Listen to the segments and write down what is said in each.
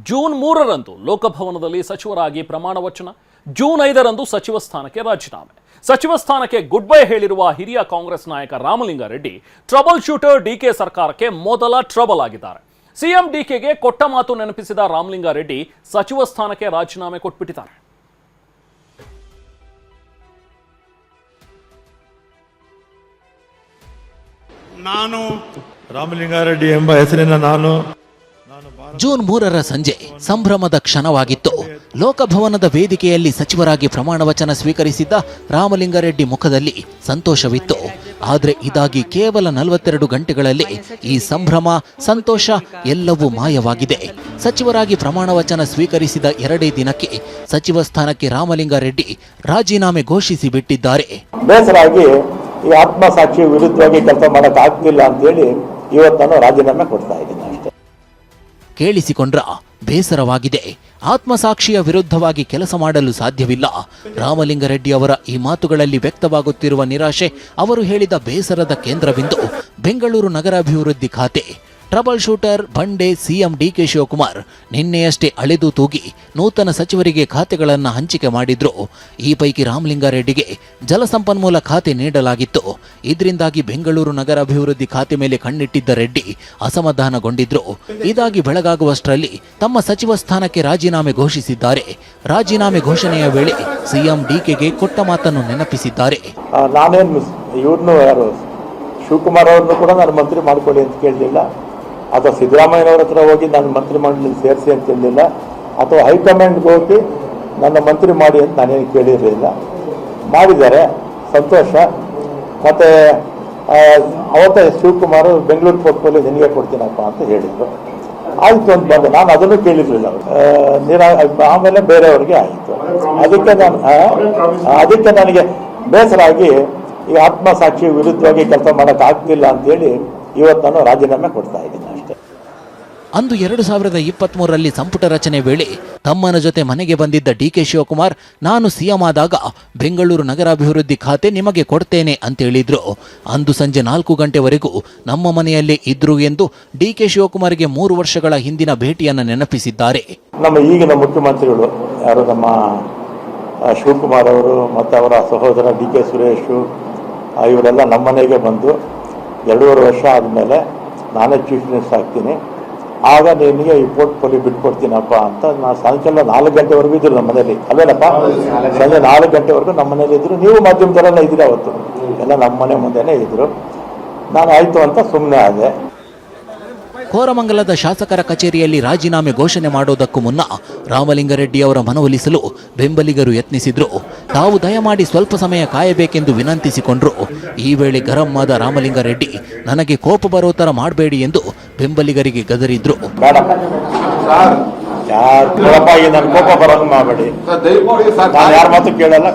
June 3ರಂದು ಲೋಕಭವನದಲ್ಲಿ ಸಚಿವರಾಗಿ ಪ್ರಮಾಣ ವಚನ, ಜೂನ್ 5ರಂದು ಸಚಿವ ಸ್ಥಾನಕ್ಕೆ ರಾಜೀನಾಮೆ. ಸಚಿವ ಸ್ಥಾನಕ್ಕೆ ಗುಡ್ ಬೈ ಹೇಳಿರುವ ಹಿರಿಯ ಕಾಂಗ್ರೆಸ್ ನಾಯಕ ರಾಮಲಿಂಗಾರೆಡ್ಡಿ ಟ್ರಬಲ್ ಶೂಟರ್ ಡಿಕೆ ಸರ್ಕಾರಕ್ಕೆ ಮೊದಲ ಟ್ರಬಲ್ ಆಗಿದ್ದಾರೆ. ಸಿಎಂ ಡಿಕೆಗೆ ಕೊಟ್ಟ ಮಾತು ನೆನಪಿಸಿದ ರಾಮಲಿಂಗಾರೆಡ್ಡಿ ಸಚಿವ ಸ್ಥಾನಕ್ಕೆ ರಾಜೀನಾಮೆ ಕೊಟ್ಬಿಟ್ಟಿದ್ದಾರೆ. ನಾನು ರಾಮಲಿಂಗಾರೆಡ್ಡಿ ಎಂಬ ಹೆಸರಿನ ನಾನು ಜೂನ್ 3ರ ಸಂಜೆ ಸಂಭ್ರಮದ ಕ್ಷಣವಾಗಿತ್ತು. ಲೋಕಭವನದ ವೇದಿಕೆಯಲ್ಲಿ ಸಚಿವರಾಗಿ ಪ್ರಮಾಣ ವಚನ ಸ್ವೀಕರಿಸಿದ್ದ ರಾಮಲಿಂಗಾರೆಡ್ಡಿ ಮುಖದಲ್ಲಿ ಸಂತೋಷವಿತ್ತು. ಆದರೆ ಇದಾಗಿ ಕೇವಲ 42 ಗಂಟೆಗಳಲ್ಲಿ ಈ ಸಂಭ್ರಮ, ಸಂತೋಷ ಎಲ್ಲವೂ ಮಾಯವಾಗಿದೆ. ಸಚಿವರಾಗಿ ಪ್ರಮಾಣ ವಚನ ಸ್ವೀಕರಿಸಿದ 2 ದಿನಕ್ಕೆ ಸಚಿವ ಸ್ಥಾನಕ್ಕೆ ರಾಮಲಿಂಗಾರೆಡ್ಡಿ ರಾಜೀನಾಮೆ ಘೋಷಿಸಿ ಬಿಟ್ಟಿದ್ದಾರೆ. ಬೇಸರಾಗಿ ಈ ಆತ್ಮಸಾಕ್ಷಿ ವಿರುದ್ಧವಾಗಿ ಕೆಲಸ ಮಾಡಕ್ ಆಗ್ತಿಲ್ಲ ಅಂತ ಹೇಳಿ ಇವತ್ತು ನಾನು ರಾಜೀನಾಮೆ ಕೊಡ್ತಾ ಇದ್ದೀನಿ ಅಷ್ಟೇ. ಕೇಳಿಸಿಕೊಂಡ್ರ ಬೇಸರವಾಗಿದೆ. ಆತ್ಮಸಾಕ್ಷಿಯ ವಿರುದ್ಧವಾಗಿ ಕೆಲಸ ಮಾಡಲು ಸಾಧ್ಯವಿಲ್ಲ. ರಾಮಲಿಂಗಾರೆಡ್ಡಿ ಅವರ ಈ ಮಾತುಗಳಲ್ಲಿ ವ್ಯಕ್ತವಾಗುತ್ತಿರುವ ನಿರಾಶೆ, ಅವರು ಹೇಳಿದ ಬೇಸರದ ಕೇಂದ್ರಬಿಂದು ಬೆಂಗಳೂರು ನಗರಾಭಿವೃದ್ಧಿ ಖಾತೆ. ಟ್ರಬಲ್ ಶೂಟರ್ ಬಂಡೆ ಸಿಎಂ ಡಿಕೆ ಶಿವಕುಮಾರ್ ನಿನ್ನೆಯಷ್ಟೇ ಅಳೆದು ತೂಗಿ ನೂತನ ಸಚಿವರಿಗೆ ಖಾತೆಗಳನ್ನು ಹಂಚಿಕೆ ಮಾಡಿದ್ರು. ಈ ಪೈಕಿ ರಾಮಲಿಂಗಾರೆಡ್ಡಿಗೆ ಜಲಸಂಪನ್ಮೂಲ ಖಾತೆ ನೀಡಲಾಗಿತ್ತು. ಇದರಿಂದಾಗಿ ಬೆಂಗಳೂರು ನಗರಾಭಿವೃದ್ಧಿ ಖಾತೆ ಮೇಲೆ ಕಣ್ಣಿಟ್ಟಿದ್ದ ರೆಡ್ಡಿ ಅಸಮಾಧಾನಗೊಂಡಿದ್ರು. ಇದಾಗಿ ಬೆಳಗಾಗುವಷ್ಟರಲ್ಲಿ ತಮ್ಮ ಸಚಿವ ಸ್ಥಾನಕ್ಕೆ ರಾಜೀನಾಮೆ ಘೋಷಿಸಿದ್ದಾರೆ. ರಾಜೀನಾಮೆ ಘೋಷಣೆಯ ವೇಳೆ ಸಿಎಂ ಡಿಕೆಗೆ ಕೊಟ್ಟ ಮಾತನ್ನು ನೆನಪಿಸಿದ್ದಾರೆ. ನಾನೇನು ಇವ್ರನ್ನು ಯಾರು ಶಿವಕುಮಾರ್ ಅವ್ರನ್ನು ಕೂಡ ನಾನು ಮಂತ್ರಿ ಮಾಡ್ಕೊಳ್ಳಿ ಅಂತ ಕೇಳಲಿಲ್ಲ, ಅಥವಾ ಸಿದ್ದರಾಮಯ್ಯನವ್ರ ಹತ್ರ ಹೋಗಿ ನಾನು ಮಂತ್ರಿ ಮಂಡಳಿ ಸೇರಿಸಿ ಅಂತ ಹೇಳಿಲ್ಲ, ಅಥವಾ ಹೈಕಮಾಂಡ್ಗೆ ಹೋಗಿ ನನ್ನ ಮಂತ್ರಿ ಮಾಡಿ ಅಂತ ನಾನೇನು ಕೇಳಿರಲಿಲ್ಲ. ಮಾಡಿದ್ದಾರೆ, ಸಂತೋಷ. ಮತ್ತು ಅವತ್ತ ಶಿವಕುಮಾರ್ ಬೆಂಗಳೂರು ಪೋರ್ಟ್ಫೋಲಿಯೋ ನಿನಗೆ ಕೊಡ್ತೀನಪ್ಪ ಅಂತ ಹೇಳಿದರು. ಆಯಿತು ಅಂತ ಬಂದು ನಾನು ಅದನ್ನು ಕೇಳಿರಲಿಲ್ಲ. ಆಮೇಲೆ ಬೇರೆಯವ್ರಿಗೆ ಆಯಿತು. ಅದಕ್ಕೆ ನನಗೆ ಬೇಸರ ಆಗಿ ಈ ಆತ್ಮಸಾಕ್ಷಿ ವಿರುದ್ಧವಾಗಿ ಕೆಲಸ ಮಾಡಕ್ ಆಗ್ತಿಲ್ಲ ಅಂತೇಳಿ ಇವತ್ತು ನಾನು ರಾಜೀನಾಮೆ ಕೊಡ್ತಾ ಇದ್ದೀನಿ ಅಷ್ಟೇ. ಅಂದು 2023ರಲ್ಲಿ ಸಂಪುಟ ರಚನೆ ವೇಳೆ ತಮ್ಮನ ಜೊತೆ ಮನೆಗೆ ಬಂದಿದ್ದ ಡಿಕೆ ಶಿವಕುಮಾರ್, ನಾನು ಸಿಎಂ ಆದಾಗ ಬೆಂಗಳೂರು ನಗರಾಭಿವೃದ್ಧಿ ಖಾತೆ ನಿಮಗೆ ಕೊಡ್ತೇನೆ ಅಂತ ಹೇಳಿದ್ರು. ಅಂದು ಸಂಜೆ 4 ಗಂಟೆವರೆಗೂ ನಮ್ಮ ಮನೆಯಲ್ಲೇ ಇದ್ರು ಎಂದು ಡಿಕೆ ಶಿವಕುಮಾರ್ಗೆ 3 ವರ್ಷಗಳ ಹಿಂದಿನ ಭೇಟಿಯನ್ನು ನೆನಪಿಸಿದ್ದಾರೆ. ನಮ್ಮ ಈಗಿನ ಮುಖ್ಯಮಂತ್ರಿಗಳು ಯಾರು, ನಮ್ಮ ಶಿವಕುಮಾರ್ ಅವರು ಮತ್ತು ಅವರ ಸಹೋದರ ಡಿ ಕೆ ಸುರೇಶ್, ಇವರೆಲ್ಲ ನಮ್ಮ ಮನೆಗೆ ಬಂದು 2.5 ವರ್ಷ ಆದಮೇಲೆ ನಾನೇ ಚೀಫ್ ಮಿನಿಸ್ಟರ್ ಆಗ್ತೀನಿ, ಆಗ ನಿನಗೆ ಈ ಪೋರ್ಟ್ಫೋಲಿಯೋ ಬಿಟ್ಕೊಡ್ತೀನಪ್ಪ ಅಂತ ಸಾಯಂಕಾಲ 4 ಗಂಟೆವರೆಗೂ ಇದ್ರು ನಮ್ಮ ಮನೇಲಿ. ಅಲ್ವೇನಪ್ಪ, ಸಂಜೆ 4 ಗಂಟೆವರೆಗೂ ನಮ್ಮ ಮನೇಲಿ ಇದ್ರು. ನೀವು ಮಾಧ್ಯಮದವರೆಲ್ಲ ಇದ್ದೀರಿ, ಅವತ್ತು ಎಲ್ಲ ನಮ್ಮ ಮನೆ ಮುಂದೆನೇ ಇದ್ರು. ನಾನು ಆಯಿತು ಅಂತ ಸುಮ್ಮನೆ ಆದೆ. ಕೋರಮಂಗಲದ ಶಾಸಕರ ಕಚೇರಿಯಲ್ಲಿ ರಾಜೀನಾಮೆ ಘೋಷಣೆ ಮಾಡೋದಕ್ಕೂ ಮುನ್ನ ರಾಮಲಿಂಗಾರೆಡ್ಡಿ ಅವರ ಮನವೊಲಿಸಲು ಬೆಂಬಲಿಗರು ಯತ್ನಿಸಿದ್ರು. ತಾವು ದಯಮಾಡಿ ಸ್ವಲ್ಪ ಸಮಯ ಕಾಯಬೇಕೆಂದು ವಿನಂತಿಸಿಕೊಂಡ್ರು. ಈ ವೇಳೆ ಗರಂ ಆದ ರಾಮಲಿಂಗಾರೆಡ್ಡಿ, ನನಗೆ ಕೋಪ ಬರೋ ಥರ ಮಾಡಬೇಡಿ ಎಂದು ಬೆಂಬಲಿಗರಿಗೆ ಗದರಿದ್ರು. ಕೋಪ ಬರೋದು ಮಾಡಬೇಡಿ, ಯಾರ ಮಾತು ಕೇಳಲ್ಲ.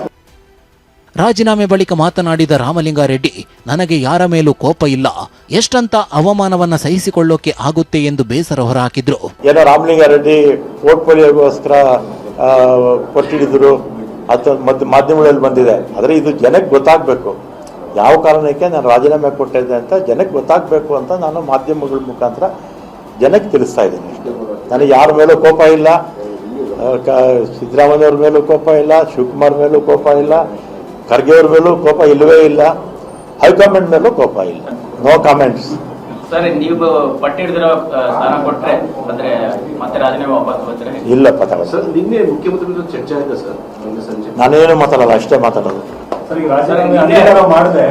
ರಾಜೀನಾಮೆ ಬಳಿಕ ಮಾತನಾಡಿದ ರಾಮಲಿಂಗಾರೆಡ್ಡಿ, ನನಗೆ ಯಾರ ಮೇಲೂ ಕೋಪ ಇಲ್ಲ, ಎಷ್ಟಂತ ಅವಮಾನವನ್ನ ಸಹಿಸಿಕೊಳ್ಳೋಕೆ ಆಗುತ್ತೆ ಎಂದು ಬೇಸರ ಹೊರಹಾಕಿದ್ರು. ಏನೋ ರಾಮಲಿಂಗಾರೆಡ್ಡಿ ಪೋರ್ಟ್ಫೋಲಿಯೋಗೋಸ್ಕರ ಕೊಟ್ಟಿದ್ರು, ಅಥವಾ ಮತ್ತು ಮಾಧ್ಯಮಗಳಲ್ಲಿ ಬಂದಿದೆ. ಆದರೆ ಇದು ಜನಕ್ಕೆ ಗೊತ್ತಾಗಬೇಕು, ಯಾವ ಕಾರಣಕ್ಕೆ ನಾನು ರಾಜೀನಾಮೆ ಕೊಟ್ಟಿದ್ದೆ ಅಂತ ಜನಕ್ಕೆ ಗೊತ್ತಾಗಬೇಕು ಅಂತ ನಾನು ಮಾಧ್ಯಮಗಳ ಮುಖಾಂತರ ಜನಕ್ಕೆ ತಿಳಿಸ್ತಾ ಇದ್ದೀನಿ. ನನಗೆ ಯಾರ ಮೇಲೂ ಕೋಪ ಇಲ್ಲ, ಸಿದ್ದರಾಮಯ್ಯವ್ರ ಮೇಲೂ ಕೋಪ ಇಲ್ಲ, ಶಿವಕುಮಾರ್ ಮೇಲೂ ಕೋಪ ಇಲ್ಲ, ಖರ್ಗೆ ಅವ್ರ ಮೇಲೂ ಕೋಪ ಇಲ್ಲವೇ ಇಲ್ಲ, ಹೈಕಮಾಂಡ್ ಮೇಲೂ ಕೋಪ ಇಲ್ಲ. No comments. ಸರ್, ನೀವು ಪಟ್ಟಿಡಿದಿರೋ ಸ್ಥಾನ ಕೊಟ್ರೆ ಅಂದ್ರೆ ಮತ್ತೆ ರಾಜೀನಾಮೆ ವಾಪಸ್ ಬರ್ತೀರಾ? ಇಲ್ಲ ಪತಾಳ ಸರ್, ನಿನ್ನೆ ಮುಖ್ಯಮಂತ್ರಿ ಚರ್ಚೆ ಆಗಿದೆ ಸರ್, ಸಂಜೆ. ನಾನೇನು ಮಾತಾಡಲ್ಲ, ಅಷ್ಟೇ ಮಾತಾಡೋದು. ಮಾಡದೆ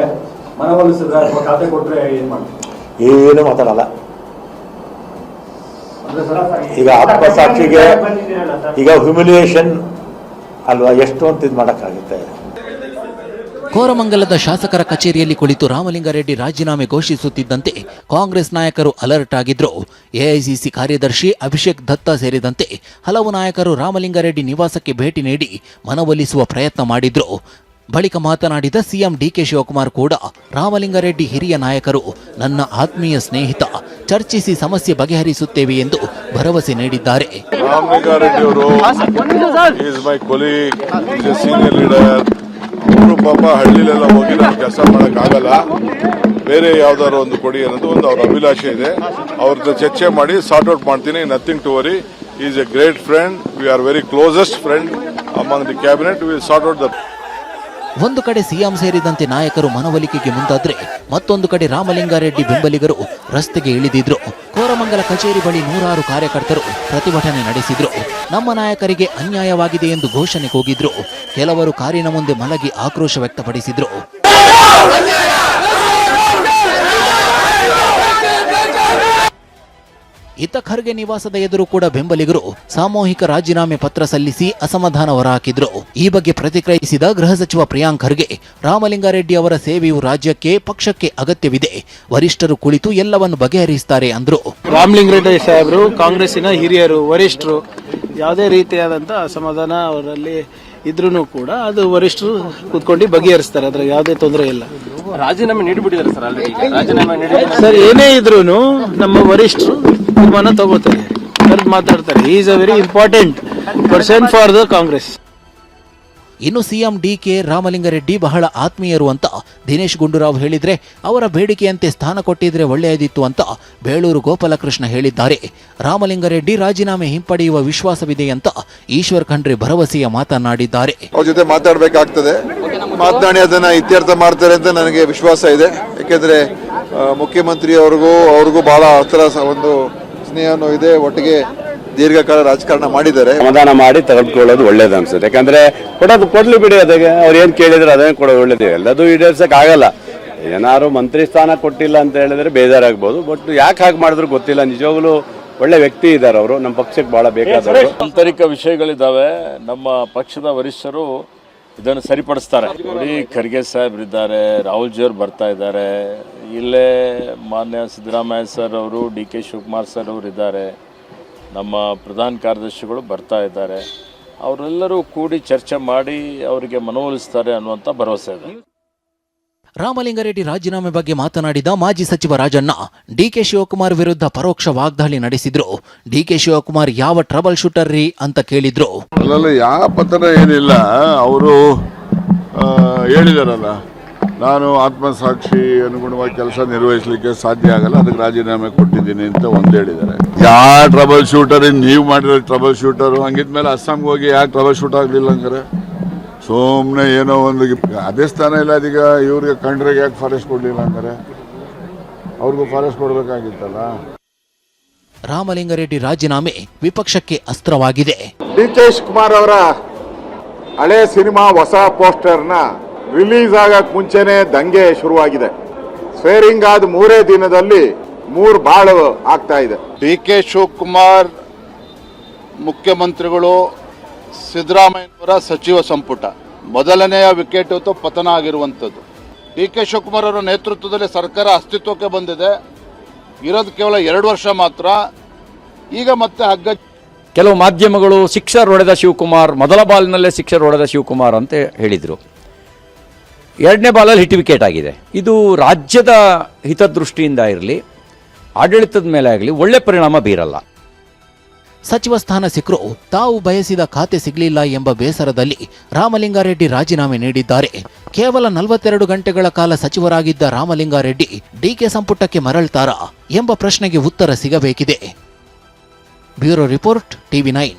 ಮನವೊಲಿಸಿದ್ರೆ ಅಥವಾ ಖಾತೆ ಕೊಟ್ರೆ ಏನ್ ಮಾಡ್ತೀವಿ? ಏನು ಮಾತಾಡಲ್ಲ. ಈಗ ಆತ್ಮಸಾಕ್ಷಿಗೆ ಈಗ ಹ್ಯುಮಿಲಿಯೇಷನ್ ಅಲ್ವಾ, ಎಷ್ಟು ಅಂತ ಇದು ಮಾಡೋಕ್ಕಾಗುತ್ತೆ. ಕೋರಮಂಗಲದ ಶಾಸಕರ ಕಚೇರಿಯಲ್ಲಿ ಕುಳಿತು ರಾಮಲಿಂಗಾರೆಡ್ಡಿ ರಾಜೀನಾಮೆ ಘೋಷಿಸುತ್ತಿದ್ದಂತೆ ಕಾಂಗ್ರೆಸ್ ನಾಯಕರು ಅಲರ್ಟ್ ಆಗಿದ್ರು. ಎಐಸಿಸಿ ಕಾರ್ಯದರ್ಶಿ ಅಭಿಷೇಕ್ ದತ್ತ ಸೇರಿದಂತೆ ಹಲವು ನಾಯಕರು ರಾಮಲಿಂಗಾರೆಡ್ಡಿ ನಿವಾಸಕ್ಕೆ ಭೇಟಿ ನೀಡಿ ಮನವೊಲಿಸುವ ಪ್ರಯತ್ನ ಮಾಡಿದ್ರು. ಬಳಿಕ ಮಾತನಾಡಿದ ಸಿಎಂ ಡಿಕೆ ಶಿವಕುಮಾರ್ ಕೂಡ, ರಾಮಲಿಂಗಾರೆಡ್ಡಿ ಹಿರಿಯ ನಾಯಕರು, ನನ್ನ ಆತ್ಮೀಯ ಸ್ನೇಹಿತ, ಚರ್ಚಿಸಿ ಸಮಸ್ಯೆ ಬಗೆಹರಿಸುತ್ತೇವೆ ಎಂದು ಭರವಸೆ ನೀಡಿದ್ದಾರೆ. ಅವರು ಪಾಪ ಹಳ್ಳಿಲೆಲ್ಲ ಹೋಗಿ ನಾನು ಕೆಲಸ ಮಾಡೋಕ್ಕಾಗಲ್ಲ, ಬೇರೆ ಯಾವ್ದಾದ್ರು ಒಂದು ಕೊಡಿ ಅನ್ನೋದು ಒಂದು ಅವ್ರ ಅಭಿಲಾಷೆ ಇದೆ. ಅವ್ರ ಜೊತೆ ಚರ್ಚೆ ಮಾಡಿ ಸಾರ್ಟ್ ಔಟ್ ಮಾಡ್ತೀನಿ. Nothing to worry. He is a great friend. We are very closest friend among the cabinet. We will sort out the. ಒಂದು ಕಡೆ ಸಿಎಂ ಸೇರಿದಂತೆ ನಾಯಕರು ಮನವೊಲಿಕೆಗೆ ಮುಂದಾದ್ರೆ ಮತ್ತೊಂದು ಕಡೆ ರಾಮಲಿಂಗಾರೆಡ್ಡಿ ಬೆಂಬಲಿಗರು ರಸ್ತೆಗೆ ಇಳಿದಿದ್ರು. ಕೋರಮಂಗಲ ಕಚೇರಿ ಬಳಿ ನೂರಾರು ಕಾರ್ಯಕರ್ತರು ಪ್ರತಿಭಟನೆ ನಡೆಸಿದ್ರು. ನಮ್ಮ ನಾಯಕರಿಗೆ ಅನ್ಯಾಯವಾಗಿದೆ ಎಂದು ಘೋಷಣೆ ಕೂಗಿದ್ರು. ಕೆಲವರು ಕಾರಿನ ಮುಂದೆ ಮಲಗಿ ಆಕ್ರೋಶ ವ್ಯಕ್ತಪಡಿಸಿದ್ರು. ಇತ್ತ ಖರ್ಗೆ ನಿವಾಸದ ಎದುರು ಕೂಡ ಬೆಂಬಲಿಗರು ಸಾಮೂಹಿಕ ರಾಜೀನಾಮೆ ಪತ್ರ ಸಲ್ಲಿಸಿ ಅಸಮಾಧಾನ ಹೊರಹಾಕಿದ್ರು. ಈ ಬಗ್ಗೆ ಪ್ರತಿಕ್ರಿಯಿಸಿದ ಗೃಹ ಸಚಿವ ಪ್ರಿಯಾಂಕ್ ಖರ್ಗೆ, ರಾಮಲಿಂಗಾರೆಡ್ಡಿ ಅವರ ಸೇವೆಯು ರಾಜ್ಯಕ್ಕೆ ಪಕ್ಷಕ್ಕೆ ಅಗತ್ಯವಿದೆ, ವರಿಷ್ಠರು ಕುಳಿತು ಎಲ್ಲವನ್ನು ಬಗೆಹರಿಸುತ್ತಾರೆ ಅಂದ್ರು. ರಾಮಲಿಂಗಾರೆಡ್ಡಿ ಸಾಹೇಬರು ಕಾಂಗ್ರೆಸ್ಸಿನ ಹಿರಿಯರು, ವರಿಷ್ಠರು, ಯಾವುದೇ ರೀತಿಯಾದಂಥ ಅಸಮಾಧಾನ ಅವರಲ್ಲಿ ಇದ್ರೂ ಕೂಡ ಅದು ವರಿಷ್ಠರು ಕೂತ್ಕೊಂಡು ಬಗೆಹರಿಸ್ತಾರೆ. ಅದ್ರ ಯಾವುದೇ ತೊಂದರೆ ಇಲ್ಲ. ರಾಜೀನಾಮೆ ನೀಡಿಬಿಟ್ಟಿದ್ದಾರೆ ಸರ್ ಆಲ್ರೆಡಿ. ರಾಜೀನಾಮೆ ಸರ್ ಏನೇ ಇದ್ರೂ ನಮ್ಮ ವರಿಷ್ಠರು ತೀರ್ಮಾನ ತಗೋತಾರೆ, ಕರೆದು ಮಾತಾಡ್ತಾರೆ. Is a very important person for the Congress. ಇನ್ನು ಸಿಎಂ ಡಿಕೆ ರಾಮಲಿಂಗಾರೆಡ್ಡಿ ಬಹಳ ಆತ್ಮೀಯರು ಅಂತ ದಿನೇಶ್ ಗುಂಡೂರಾವ್ ಹೇಳಿದ್ರೆ, ಅವರ ಬೇಡಿಕೆಯಂತೆ ಸ್ಥಾನ ಕೊಟ್ಟಿದ್ರೆ ಒಳ್ಳೆಯದಿತ್ತು ಅಂತ ಬೇಳೂರು ಗೋಪಾಲಕೃಷ್ಣ ಹೇಳಿದ್ದಾರೆ. ರಾಮಲಿಂಗಾರೆಡ್ಡಿ ರಾಜೀನಾಮೆ ಹಿಂಪಡೆಯುವ ವಿಶ್ವಾಸವಿದೆ ಅಂತ ಈಶ್ವರ್ ಖಂಡ್ರೆ ಭರವಸೆಯ ಮಾತನಾಡಿದ್ದಾರೆ. ಅವ್ರ ಜೊತೆ ಮಾತಾಡಬೇಕಾಗ್ತದೆ, ಮಾತನಾಡಿ ಅದನ್ನ ಇತ್ಯರ್ಥ ಮಾಡ್ತಾರೆ ಅಂತ ನನಗೆ ವಿಶ್ವಾಸ ಇದೆ. ಯಾಕೆಂದ್ರೆ ಮುಖ್ಯಮಂತ್ರಿ ಅವ್ರಿಗೂ ಬಹಳ ಹತ್ತಿರ ಒಂದು ಸ್ನೇಹನೂ ಇದೆ, ಒಟ್ಟಿಗೆ ದೀರ್ಘಕಾಲ ರಾಜಕಾರಣ ಮಾಡಿದ್ದಾರೆ. ಸಮಾಧಾನ ಮಾಡಿ ತೆಗೆದುಕೊಳ್ಳೋದು ಒಳ್ಳೇದು ಅನ್ಸುತ್ತೆ. ಯಾಕಂದ್ರೆ ಕೊಡ್ಲಿ ಬಿಡಿ, ಅದಕ್ಕೆ ಅವ್ರು ಏನ್ ಕೇಳಿದ್ರೆ ಅದನ್ನೇ ಕೊಡೋದು ಒಳ್ಳೇದು. ಎಲ್ಲದೂ ಈಡೇರ್ಸಕ್ ಆಗಲ್ಲ. ಏನಾದ್ರು ಮಂತ್ರಿ ಸ್ಥಾನ ಕೊಟ್ಟಿಲ್ಲ ಅಂತ ಹೇಳಿದ್ರೆ ಬೇಜಾರಾಗ್ಬೋದು. ಬಟ್ ಯಾಕೆ ಹಾಗೆ ಮಾಡಿದ್ರು ಗೊತ್ತಿಲ್ಲ. ನಿಜವಾಗ್ಲೂ ಒಳ್ಳೆ ವ್ಯಕ್ತಿ ಇದ್ದಾರೆ ಅವರು, ನಮ್ಮ ಪಕ್ಷಕ್ಕೆ ಬಹಳ ಬೇಕಾದವರು. ಆಂತರಿಕ ವಿಷಯಗಳಿದ್ದಾವೆ. ನಮ್ಮ ಪಕ್ಷದ ವರಿಷ್ಠರು ಇದನ್ನು ಸರಿಪಡಿಸ್ತಾರೆ. ನೋಡಿ, ಖರ್ಗೆ ಸಾಹೇಬ್ರಿದ್ದಾರೆ, ರಾಹುಲ್ ಜಿ ಅವರು ಬರ್ತಾ ಇದ್ದಾರೆ, ಇಲ್ಲೇ ಮಾನ್ಯ ಸಿದ್ದರಾಮಯ್ಯ ಸರ್ ಅವರು, ಡಿ ಕೆ ಶಿವಕುಮಾರ್ ಸರ್ ಅವರು ಇದ್ದಾರೆ, ನಮ್ಮ ಪ್ರಧಾನ ಕಾರ್ಯದರ್ಶಿಗಳು ಬರ್ತಾ ಇದ್ದಾರೆ. ಅವರೆಲ್ಲರೂ ಕೂಡಿ ಚರ್ಚೆ ಮಾಡಿ ಅವರಿಗೆ ಮನವೊಲಿಸ್ತಾರೆ ಅನ್ನುವಂಥ ಭರವಸೆ ಇದೆ. ರಾಮಲಿಂಗಾರೆಡ್ಡಿ ರಾಜೀನಾಮೆ ಬಗ್ಗೆ ಮಾತನಾಡಿದ ಮಾಜಿ ಸಚಿವ ರಾಜಣ್ಣ, ಡಿಕೆ ಶಿವಕುಮಾರ್ ವಿರುದ್ಧ ಪರೋಕ್ಷ ವಾಗ್ದಾಳಿ ನಡೆಸಿದ್ರು. ಡಿಕೆ ಶಿವಕುಮಾರ್ ಯಾವ ಟ್ರಬಲ್ ಶೂಟರ್ ರೀ ಅಂತ ಕೇಳಿದ್ರು. ಅಲ್ಲಲ್ಲ, ಯಾವ ಪತ್ರ ಏನಿಲ್ಲ. ಅವರು ಹೇಳಿದಾರಲ್ಲ, ನಾನು ಆತ್ಮಸಾಕ್ಷಿ ಅನುಗುಣವಾಗಿ ಕೆಲಸ ನಿರ್ವಹಿಸಲಿಕ್ಕೆ ಸಾಧ್ಯ ಆಗಲ್ಲ, ಅದಕ್ಕೆ ರಾಜೀನಾಮೆ ಕೊಟ್ಟಿದ್ದೀನಿ ಅಂತ ಒಂದು ಹೇಳಿದ್ದಾರೆ. ಯಾವ ಟ್ರಬಲ್ ಶೂಟರ್ ನೀವು ಮಾಡಿರೋ ಟ್ರಬಲ್ ಶೂಟರು? ಹಂಗಿದ್ಮೇಲೆ ಅಸ್ಸಾಂಗೆ ಹೋಗಿ ಯಾಕೆ ಟ್ರಬಲ್ ಶೂಟ್ ಆಗಲಿಲ್ಲ ಹಂಗಾರೆ? ಸುಮ್ಮನೆ ಏನೋ ಒಂದು ಅದೇ ಸ್ಥಾನ ಇಲ್ಲ. ಅದೀಗ ಇವ್ರಿಗೆ ಕಂಡ್ರಿಗೆ ಯಾಕೆ ಫಾರೆಸ್ಟ್ ಕೊಡಲಿಲ್ಲ ಹಂಗಾರೆ? ಅವ್ರಿಗೂ ಫಾರೆಸ್ಟ್ ಕೊಡಬೇಕಾಗಿತ್ತಲ್ಲ. ರಾಮಲಿಂಗಾರೆಡ್ಡಿ ರಾಜೀನಾಮೆ ವಿಪಕ್ಷಕ್ಕೆ ಅಸ್ತ್ರವಾಗಿದೆ. ಡಿ ಕೆ ಶಿವಕುಮಾರ್ ಅವರ ಹಳೆ ಸಿನಿಮಾ ಹೊಸ ಪೋಸ್ಟರ್ನ ರಿಲೀಸ್ ಆಗಕ್ ಮುಂಚೆನೆ ದಂಗೆ ಶುರುವಾಗಿದೆ. ಸ್ವೇರಿಂಗ್ ಆದ 3 ದಿನದಲ್ಲಿ 3 ಬಾಳು ಆಗ್ತಾ ಇದೆ. ಡಿ ಕೆ ಶಿವಕುಮಾರ್ ಮುಖ್ಯಮಂತ್ರಿಗಳು, ಸಿದ್ದರಾಮಯ್ಯವರ ಸಚಿವ ಸಂಪುಟ ಮೊದಲನೆಯ ವಿಕೆಟ್ ಹೊತ್ತು ಪತನ ಆಗಿರುವಂಥದ್ದು. ಡಿ ಕೆ ಶಿವಕುಮಾರ್ ಅವರ ನೇತೃತ್ವದಲ್ಲಿ ಸರ್ಕಾರ ಅಸ್ತಿತ್ವಕ್ಕೆ ಬಂದಿದೆ. ಇರೋದು ಕೇವಲ 2 ವರ್ಷ ಮಾತ್ರ. ಈಗ ಮತ್ತೆ ಹಗ್ಗ. ಕೆಲವು ಮಾಧ್ಯಮಗಳು ಸಿಕ್ಸರ್ ಹೊಡೆದ ಶಿವಕುಮಾರ್, ಮೊದಲ ಬಾಲ್ನಲ್ಲೇ ಸಿಕ್ಸರ್ ಹೊಡೆದ ಶಿವಕುಮಾರ್ ಅಂತ ಹೇಳಿದರು. 2ನೇ ಬಾಲಲ್ಲಿ ಹಿಟ್ ವಿಕೆಟ್ ಆಗಿದೆ. ಇದು ರಾಜ್ಯದ ಹಿತದೃಷ್ಟಿಯಿಂದ ಇರಲಿ, ಆಡಳಿತದ ಮೇಲೆ ಆಗಲಿ ಒಳ್ಳೆ ಪರಿಣಾಮ ಬೀರಲ್ಲ. ಸಚಿವ ಸ್ಥಾನ ಸಿಕ್ಕರೂ ತಾವು ಬಯಸಿದ ಖಾತೆ ಸಿಗಲಿಲ್ಲ ಎಂಬ ಬೇಸರದಲ್ಲಿ ರಾಮಲಿಂಗಾರೆಡ್ಡಿ ರಾಜೀನಾಮೆ ನೀಡಿದ್ದಾರೆ. ಕೇವಲ 42 ಗಂಟೆಗಳ ಕಾಲ ಸಚಿವರಾಗಿದ್ದ ರಾಮಲಿಂಗಾರೆಡ್ಡಿ ಡಿಕೆ ಸಂಪುಟಕ್ಕೆ ಮರಳ್ತಾರಾ ಎಂಬ ಪ್ರಶ್ನೆಗೆ ಉತ್ತರ ಸಿಗಬೇಕಿದೆ. Bureau report, TV9.